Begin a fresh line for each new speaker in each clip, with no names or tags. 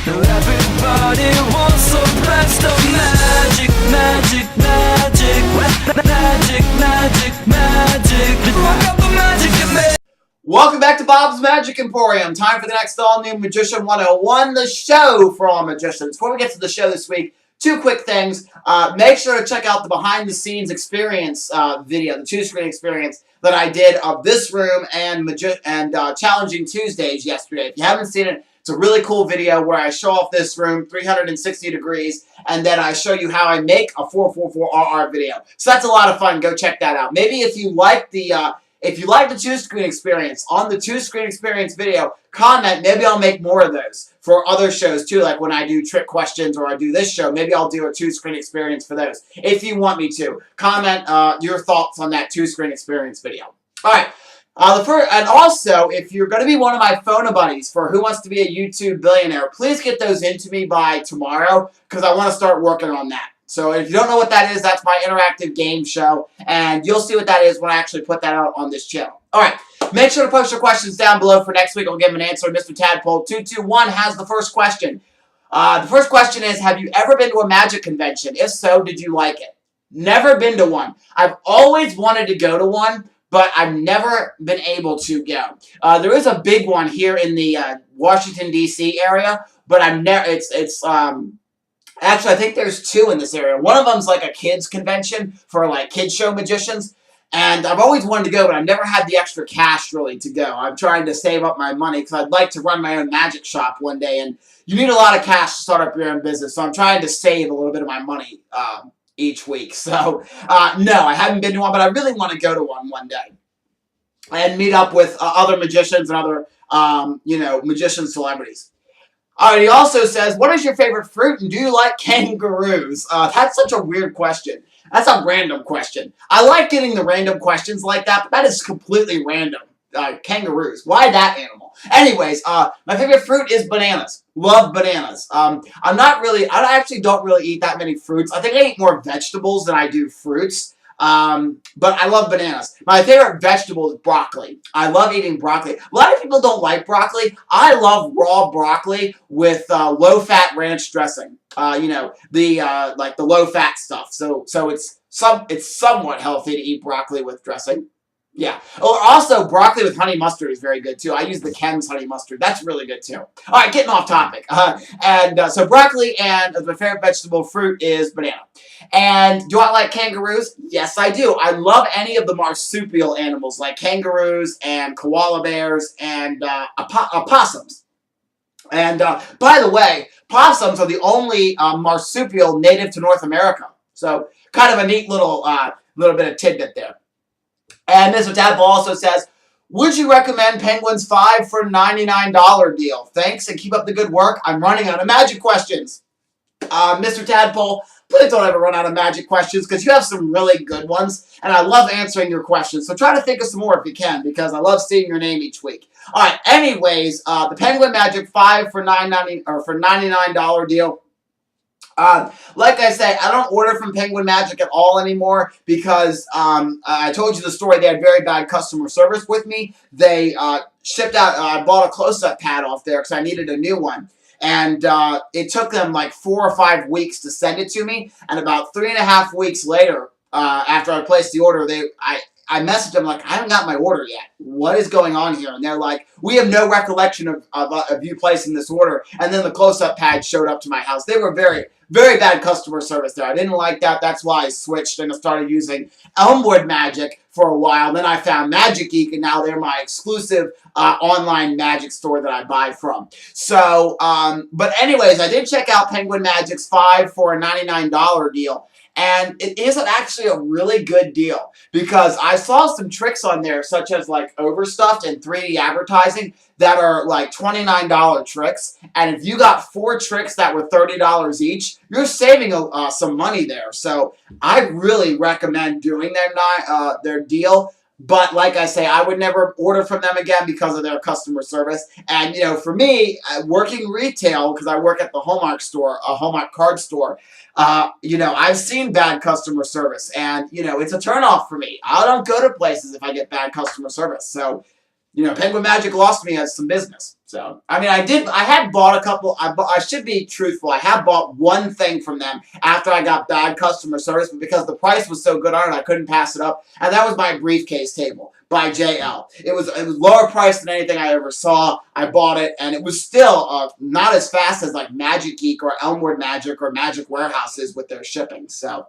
Everybody wants some blast of magic, magic, magic, magic, magic, magic. Look up the magic in me.
Welcome back to Bob's Magic Emporium. Time for the next all-new Magician 101, the show for all magicians. Before we get to the show this week, two quick things. Make sure to check out the behind-the-scenes experience video, the two-screen experience that I did of this room and Challenging Tuesdays yesterday. If you haven't seen it, it's a really cool video where I show off this room 360 degrees, and then I show you how I make a 444RR video. So that's a lot of fun. Go check that out. Maybe if you like the two-screen experience, on the two-screen experience video, comment. Maybe I'll make more of those for other shows too, like when I do trick questions or I do this show. Maybe I'll do a two-screen experience for those. If you want me to, comment your thoughts on that two-screen experience video. All right. And also, if you're going to be one of my phono buddies for Who Wants to Be a YouTube Billionaire, please get those into me by tomorrow because I want to start working on that. So if you don't know what that is, that's my interactive game show, and you'll see what that is when I actually put that out on this channel. All right, make sure to post your questions down below for next week. I'll give them an answer. Mr. Tadpole221 has the first question. The first question is, have you ever been to a magic convention? If so, did you like it? Never been to one. I've always wanted to go to one, but I've never been able to go. There is a big one here in the Washington, D.C. area, but I've never, actually, I think there's two in this area. One of them's like a kids convention for like kids show magicians, and I've always wanted to go, but I've never had the extra cash really to go. I'm trying to save up my money because I'd like to run my own magic shop one day, and you need a lot of cash to start up your own business, so I'm trying to save a little bit of my money each week. So, no, I haven't been to one, but I really want to go to one day and meet up with other magicians and other, magician celebrities. All right, he also says, what is your favorite fruit and do you like kangaroos? That's such a weird question. That's a random question. I like getting the random questions like that, but that is completely random. Kangaroos. Why that animal? Anyways, my favorite fruit is bananas. Love bananas. I actually don't really eat that many fruits. I think I eat more vegetables than I do fruits. But I love bananas. My favorite vegetable is broccoli. I love eating broccoli. A lot of people don't like broccoli. I love raw broccoli with low-fat ranch dressing. Like the low-fat stuff. So it's somewhat healthy to eat broccoli with dressing. Yeah. Or also, broccoli with honey mustard is very good, too. I use the Ken's honey mustard. That's really good, too. All right, getting off topic. So broccoli and my favorite vegetable fruit is banana. And do I like kangaroos? Yes, I do. I love any of the marsupial animals, like kangaroos and koala bears and opossums. And by the way, possums are the only marsupial native to North America. So kind of a neat little bit of tidbit there. And Mr. Tadpole also says, would you recommend Penguin's 5 for $99 deal? Thanks and keep up the good work. I'm running out of magic questions. Mr. Tadpole, please don't ever run out of magic questions because you have some really good ones. And I love answering your questions. So try to think of some more if you can because I love seeing your name each week. All right. Anyways, the Penguin Magic 5 for $99 deal. Like I say, I don't order from Penguin Magic at all anymore because I told you the story. They had very bad customer service with me. They shipped out, I bought a close-up pad off there because I needed a new one. And it took them like 4 or 5 weeks to send it to me. And about 3.5 weeks later, after I placed the order, I messaged them like, I haven't got my order yet. What is going on here? And they're like, we have no recollection of you placing this order. And then the close-up pad showed up to my house. They were very, very bad customer service there. I didn't like that. That's why I switched and I started using Elmwood Magic for a while. Then I found Magic Geek, and now they're my exclusive online magic store that I buy from. So, but anyways, I did check out Penguin Magic's 5 for a $99 deal. And it is actually a really good deal because I saw some tricks on there such as like overstuffed and 3D advertising that are like $29 tricks. And if you got 4 tricks that were $30 each, you're saving some money there. So I really recommend doing their deal. But like I say, I would never order from them again because of their customer service. And, you know, for me, working retail, because I work at the Hallmark store, a Hallmark card store, you know, I've seen bad customer service. And, you know, it's a turnoff for me. I don't go to places if I get bad customer service. So, you know, Penguin Magic lost me as some business. So, I mean, I had bought a couple, I should be truthful, I have bought one thing from them after I got bad customer service, but because the price was so good on it, I couldn't pass it up, and that was my briefcase table by JL. It was lower priced than anything I ever saw. I bought it, and it was still not as fast as like Magic Geek or Elmwood Magic or Magic Warehouse is with their shipping, so...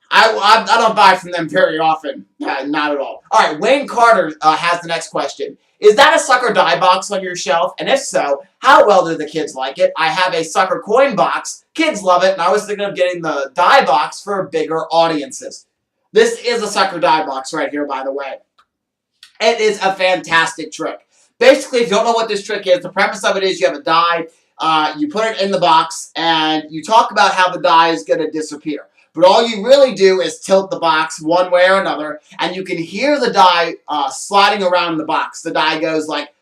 I don't buy from them very often. Not at all. All right, Wayne Carter has the next question. Is that a sucker die box on your shelf? And if so, how well do the kids like it? I have a sucker coin box. Kids love it, and I was thinking of getting the die box for bigger audiences. This is a sucker die box right here, by the way. It is a fantastic trick. Basically, if you don't know what this trick is, the premise of it is you have a die, you put it in the box, and you talk about how the die is going to disappear. But all you really do is tilt the box one way or another, and you can hear the die sliding around the box. The die goes like,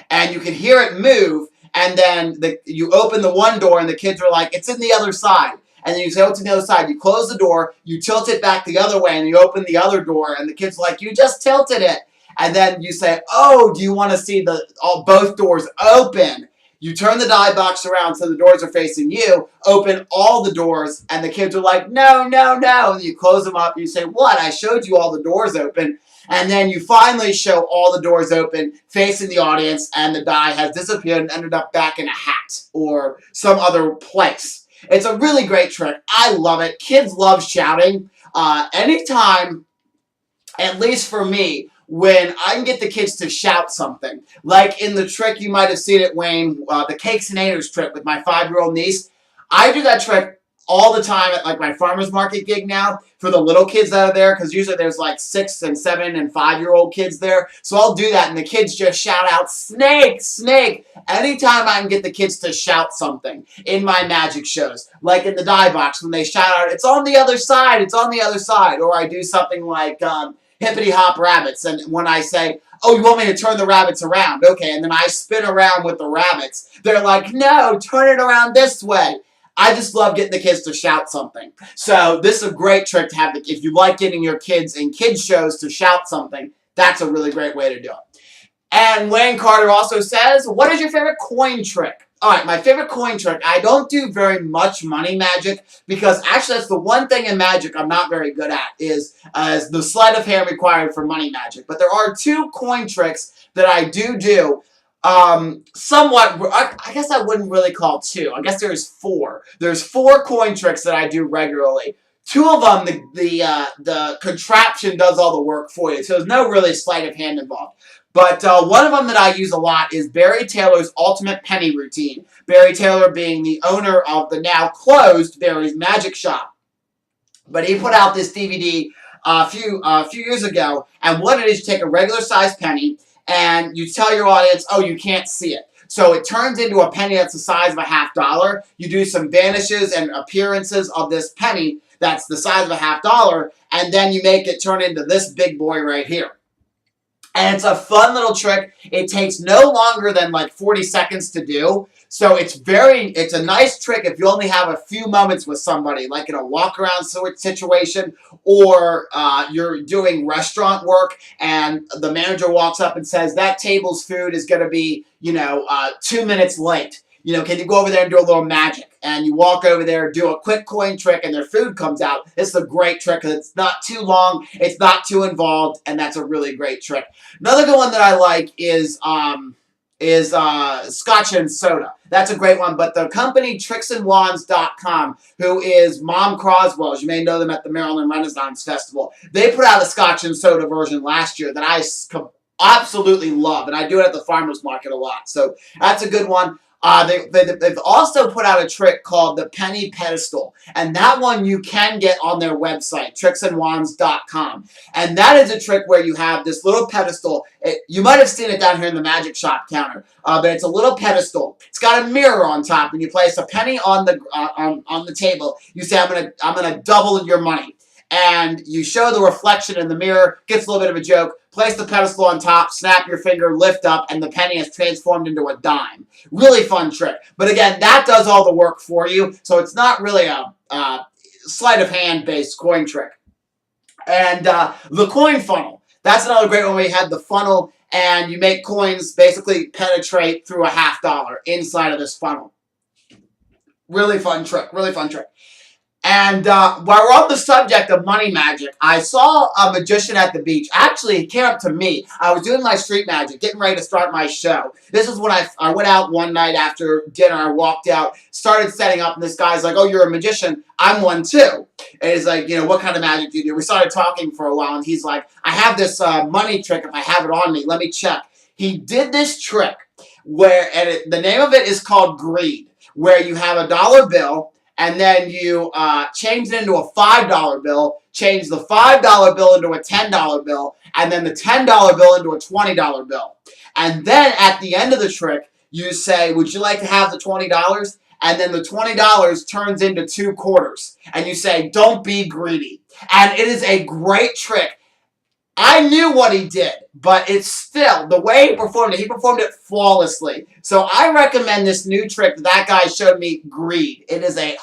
and you can hear it move, and then you open the one door, and the kids are like, it's in the other side. And then you say, oh, it's on the other side. You close the door, you tilt it back the other way, and you open the other door, and the kid's like, you just tilted it. And then you say, oh, do you want to see both doors open? You turn the die box around so the doors are facing you, open all the doors, and the kids are like, no, no, no. And you close them up, and you say, what? I showed you all the doors open. And then you finally show all the doors open, facing the audience, and the die has disappeared and ended up back in a hat or some other place. It's a really great trick. I love it. Kids love shouting. Anytime, at least for me, when I can get the kids to shout something. Like in the trick, you might have seen it, Wayne, the Cakes and Taters trick with my 5-year-old niece. I do that trick all the time at like my farmer's market gig now for the little kids that are there, because usually there's like 6 and 7 and 5-year-old kids there. So I'll do that, and the kids just shout out, snake, snake. Anytime I can get the kids to shout something in my magic shows, like in the die box, when they shout out, it's on the other side, it's on the other side. Or I do something like, hippity hop rabbits, and when I say, oh, you want me to turn the rabbits around? Okay, and then I spin around with the rabbits. They're like, no, turn it around this way. I just love getting the kids to shout something. So this is a great trick to have. If you like getting your kids in kids shows to shout something, that's a really great way to do it. And Wayne Carter also says, what is your favorite coin trick? All right, my favorite coin trick, I don't do very much money magic, because actually that's the one thing in magic I'm not very good at, is the sleight of hand required for money magic. But there are 2 coin tricks that I do somewhat, I guess I wouldn't really call 2. I guess there's 4. There's 4 coin tricks that I do regularly. 2 of them, the contraption does all the work for you, so there's no really sleight of hand involved. But one of them that I use a lot is Barry Taylor's Ultimate Penny Routine. Barry Taylor being the owner of the now closed Barry's Magic Shop. But he put out this DVD a few years ago, and what it is, you take a regular sized penny, and you tell your audience, oh, you can't see it. So it turns into a penny that's the size of a $50. You do some vanishes and appearances of this penny that's the size of a $50, and then you make it turn into this big boy right here. And it's a fun little trick. It takes no longer than like 40 seconds to do. So it's a nice trick if you only have a few moments with somebody, like in a walk around situation, or you're doing restaurant work and the manager walks up and says, that table's food is going to be, 2 minutes late. Can you go over there and do a little magic? And you walk over there, do a quick coin trick, and their food comes out. It's a great trick because it's not too long, it's not too involved, and that's a really great trick. Another good one that I like is Scotch and Soda. That's a great one, but the company tricksandwands.com, who is Mom Croswell's, you may know them at the Maryland Renaissance Festival, they put out a Scotch and Soda version last year that I absolutely love, and I do it at the farmer's market a lot, so that's a good one. They've also put out a trick called the Penny Pedestal, and that one you can get on their website, tricksandwands.com. And that is a trick where you have this little pedestal. You might have seen it down here in the magic shop counter, but it's a little pedestal. It's got a mirror on top, and you place a penny on the table. You say, I'm gonna double your money. And you show the reflection in the mirror, gets a little bit of a joke, place the pedestal on top, snap your finger, lift up, and the penny is transformed into a dime. Really fun trick. But again, that does all the work for you, so it's not really a sleight of hand based coin trick. And the coin funnel. That's another great one where you had the funnel and you make coins basically penetrate through a $50 inside of this funnel. Really fun trick. Really fun trick. And while we're on the subject of money magic, I saw a magician at the beach. Actually, he came up to me. I was doing my street magic, getting ready to start my show. This is when I went out one night after dinner. I walked out, started setting up, and this guy's like, "Oh, you're a magician. I'm one too." And he's like, "You know, what kind of magic do you do?" We started talking for a while, and he's like, "I have this money trick. If I have it on me, let me check." He did this trick where, and the name of it is called greed, where you have a dollar bill, and then you change it into a $5 bill, change the $5 bill into a $10 bill, and then the $10 bill into a $20 bill. And then at the end of the trick, you say, "Would you like to have the $20? And then the $20 turns into 2 quarters. And you say, "Don't be greedy." And it is a great trick. I knew what he did, but it's still, the way he performed it flawlessly. So I recommend this new trick that guy showed me, greed. It is a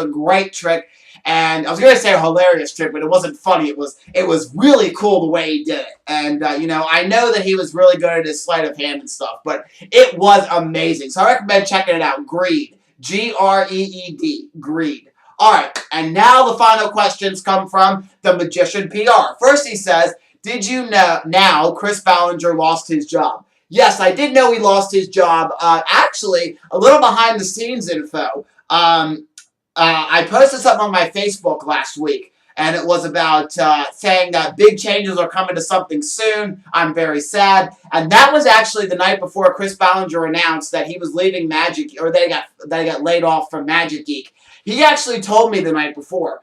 great trick, and I was going to say a hilarious trick, but it wasn't funny. It was really cool the way he did it. And, you know, I know that he was really good at his sleight of hand and stuff, but it was amazing. So I recommend checking it out, greed. G-R-E-E-D, greed. Alright, and now the final questions come from the Magician PR. First he says, "Did you know now Chris Ballinger lost his job?" Yes, I did know he lost his job. Actually, a little behind the scenes info. I posted something on my Facebook last week, and it was about saying that big changes are coming to something soon. I'm very sad. And that was actually the night before Chris Ballinger announced that he was leaving Magic, or that he got laid off from Magic Geek. He actually told me the night before.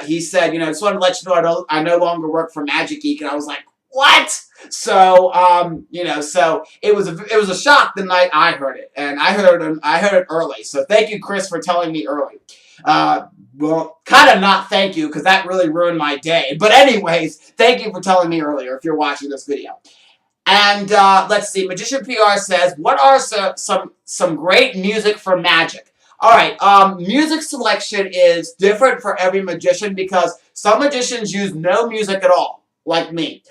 He said, "You know, just wanted to let you know I no longer work for Magic Geek," and I was like, "What?" So, you know, so it was a shock the night I heard it, and I heard it early. So thank you, Chris, for telling me early. Well, kind of not thank you, because that really ruined my day. But anyways, thank you for telling me earlier if you're watching this video. And let's see, Magician PR says, "What are some great music for magic?" Alright, music selection is different for every magician because some magicians use no music at all, like me.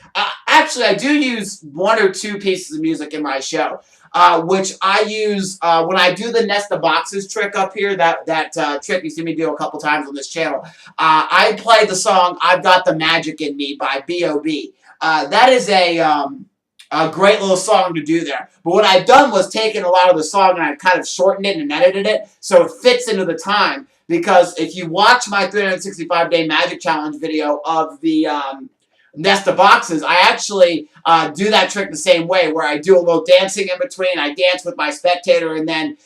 Actually, I do use 1 or 2 pieces of music in my show, which I use when I do the Nest of Boxes trick up here, that trick you see me do a couple times on this channel. I play the song "I've Got the Magic in Me" by B.O.B. That is a great little song to do there. But what I've done was taken a lot of the song and I've kind of shortened it and edited it so it fits into the time. Because if you watch my 365-day magic challenge video of the Nest of Boxes, I actually do that trick the same way, where I do a little dancing in between. I dance with my spectator, and then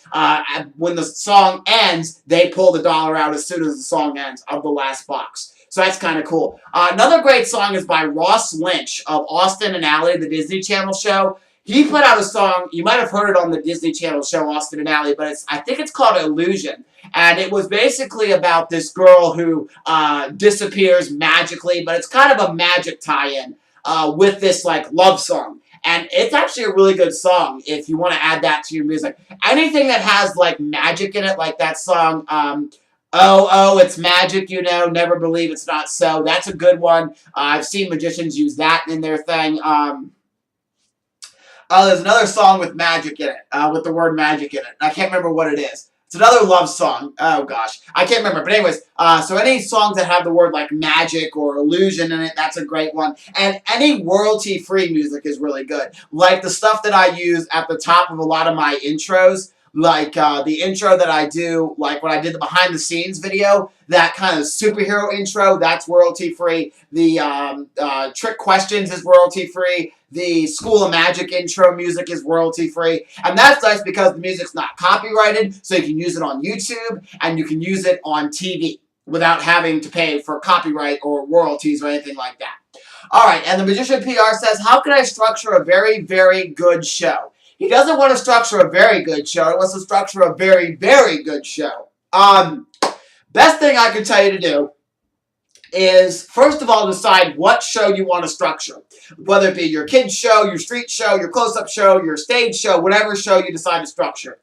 when the song ends, they pull the dollar out as soon as the song ends of the last box. So that's kind of cool. Another great song is by Ross Lynch of Austin and Ally, the Disney Channel show. He put out a song, you might have heard it on the Disney Channel show Austin and Ally, but I think it's called Illusion. And it was basically about this girl who disappears magically, but it's kind of a magic tie-in with this like love song. And it's actually a really good song if you want to add that to your music. Anything that has like magic in it, like that song, Oh, it's magic, you know, never believe it's not so. That's a good one. I've seen magicians use that in their thing. There's another song with magic in it, with the word magic in it. I can't remember what it is. It's another love song. Oh, gosh. I can't remember. But anyways, so any songs that have the word like magic or illusion in it, that's a great one. And any royalty-free music is really good. Like the stuff that I use at the top of a lot of my intros. Like the intro that I do, like when I did the behind the scenes video, that kind of superhero intro, that's royalty free. The trick questions is royalty free. The School of Magic intro music is royalty free. And that's nice because the music's not copyrighted, so you can use it on YouTube and you can use it on TV without having to pay for copyright or royalties or anything like that. Alright, and the Magician PR says, "How can I structure a very, very good show?" He doesn't want to structure a very good show. He wants to structure a very, very good show. Best thing I can tell you to do is, first of all, decide what show you want to structure. Whether it be your kids show, your street show, your close-up show, your stage show, whatever show you decide to structure.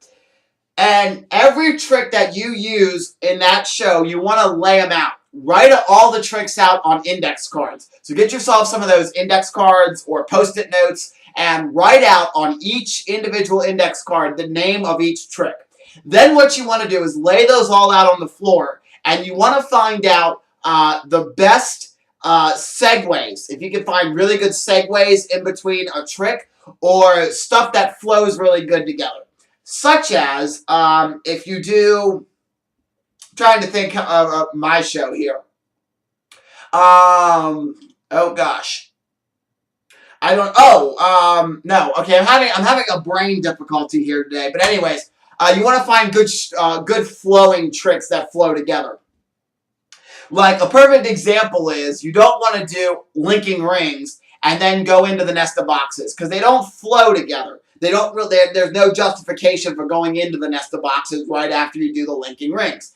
And every trick that you use in that show, you want to lay them out. Write all the tricks out on index cards. So get yourself some of those index cards or Post-it notes, and write out on each individual index card the name of each trick. Then what you want to do is lay those all out on the floor, and you want to find out the best segues. If you can find really good segues in between a trick or stuff that flows really good together. Such as, if you do, I'm trying to think of my show here. Oh gosh. No. Okay, I'm having a brain difficulty here today. But anyways, you want to find good flowing tricks that flow together. Like a perfect example is you don't want to do linking rings and then go into the nest of boxes because they don't flow together. They don't really. There's no justification for going into the nest of boxes right after you do the linking rings.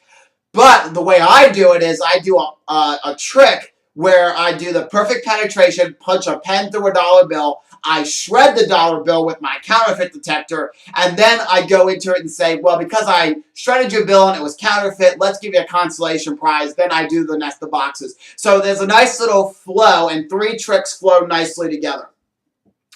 But the way I do it is I do a trick where I do the perfect penetration, punch a pen through a dollar bill, I shred the dollar bill with my counterfeit detector, and then I go into it and say, well, because I shredded your bill and it was counterfeit, let's give you a consolation prize. Then I do the nest of boxes. So there's a nice little flow, and 3 tricks flow nicely together.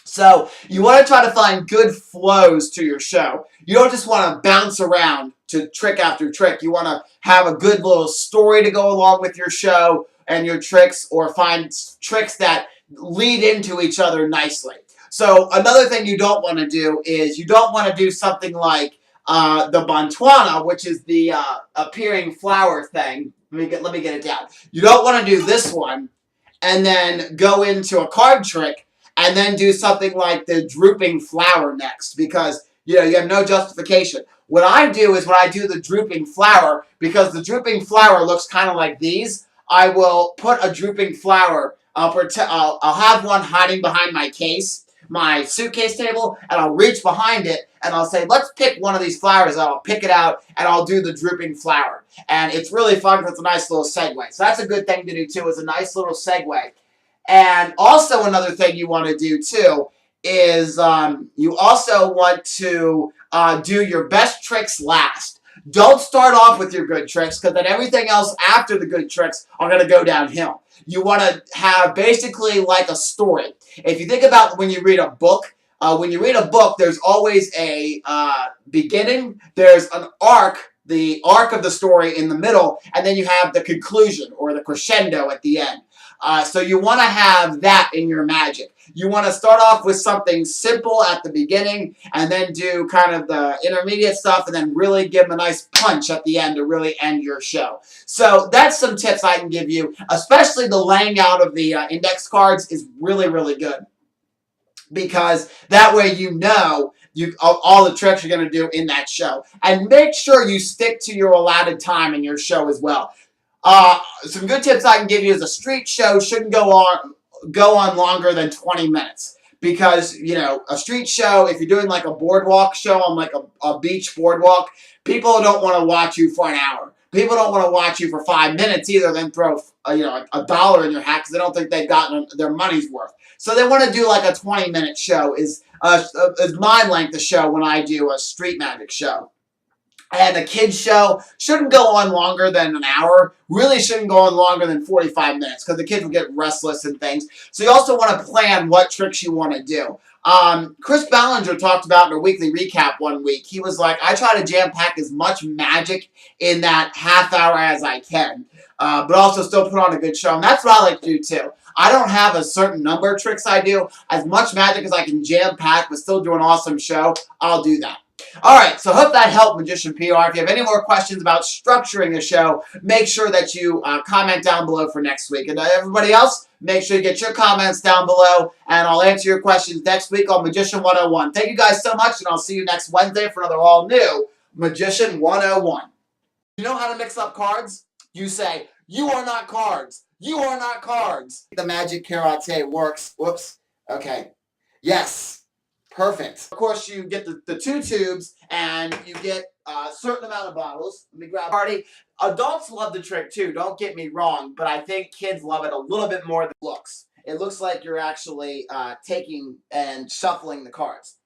So you want to try to find good flows to your show. You don't just want to bounce around to trick after trick. You want to have a good little story to go along with your show and your tricks, or find tricks that lead into each other nicely. So another thing you don't want to do is you don't want to do something like the Bontwana, which is the appearing flower thing. Let me get it down. You don't want to do this one and then go into a card trick and then do something like the drooping flower next, because you have no justification. What I do is when I do the drooping flower, because the drooping flower looks kind of like these, I will put a drooping flower. I'll have one hiding behind my case, my suitcase table, and I'll reach behind it and I'll say, let's pick one of these flowers. And I'll pick it out and I'll do the drooping flower. And it's really fun because it's a nice little segue. So that's a good thing to do too, is a nice little segue. And also another thing you want to do too is you also want to do your best tricks last. Don't start off with your good tricks, because then everything else after the good tricks are going to go downhill. You want to have basically like a story. If you think about when you read a book, there's always a beginning, there's an arc, the arc of the story in the middle, and then you have the conclusion or the crescendo at the end. So you want to have that in your magic. You want to start off with something simple at the beginning and then do kind of the intermediate stuff and then really give them a nice punch at the end to really end your show. So that's some tips I can give you, especially the laying out of the index cards is really, really good. Because that way you know all the tricks you're going to do in that show. And make sure you stick to your allotted time in your show as well. Some good tips I can give you is a street show shouldn't go on longer than 20 minutes. Because, a street show, if you're doing like a boardwalk show on like a beach boardwalk, people don't want to watch you for an hour. People don't want to watch you for 5 minutes either, then throw a dollar in your hat because they don't think they've gotten their money's worth. So they want to do like a 20-minute show is my length of show when I do a street magic show. And a kid's show shouldn't go on longer than an hour. Really shouldn't go on longer than 45 minutes because the kids will get restless and things. So you also want to plan what tricks you want to do. Chris Ballinger talked about in a weekly recap one week. He was like, I try to jam-pack as much magic in that half hour as I can, but also still put on a good show. And that's what I like to do too. I don't have a certain number of tricks I do. As much magic as I can jam-pack but still do an awesome show, I'll do that. Alright, so hope that helped, Magician PR. If you have any more questions about structuring a show, make sure that you comment down below for next week. And everybody else, make sure you get your comments down below, and I'll answer your questions next week on Magician 101. Thank you guys so much, and I'll see you next Wednesday for another all-new Magician 101. You know how to mix up cards? You say, you are not cards. You are not cards. The magic karate works. Whoops. Okay. Yes. Perfect. Of course, you get the 2 tubes, and you get a certain amount of bottles. Let me grab a party. Adults love the trick, too. Don't get me wrong, but I think kids love it a little bit more than it looks. It looks like you're actually taking and shuffling the cards.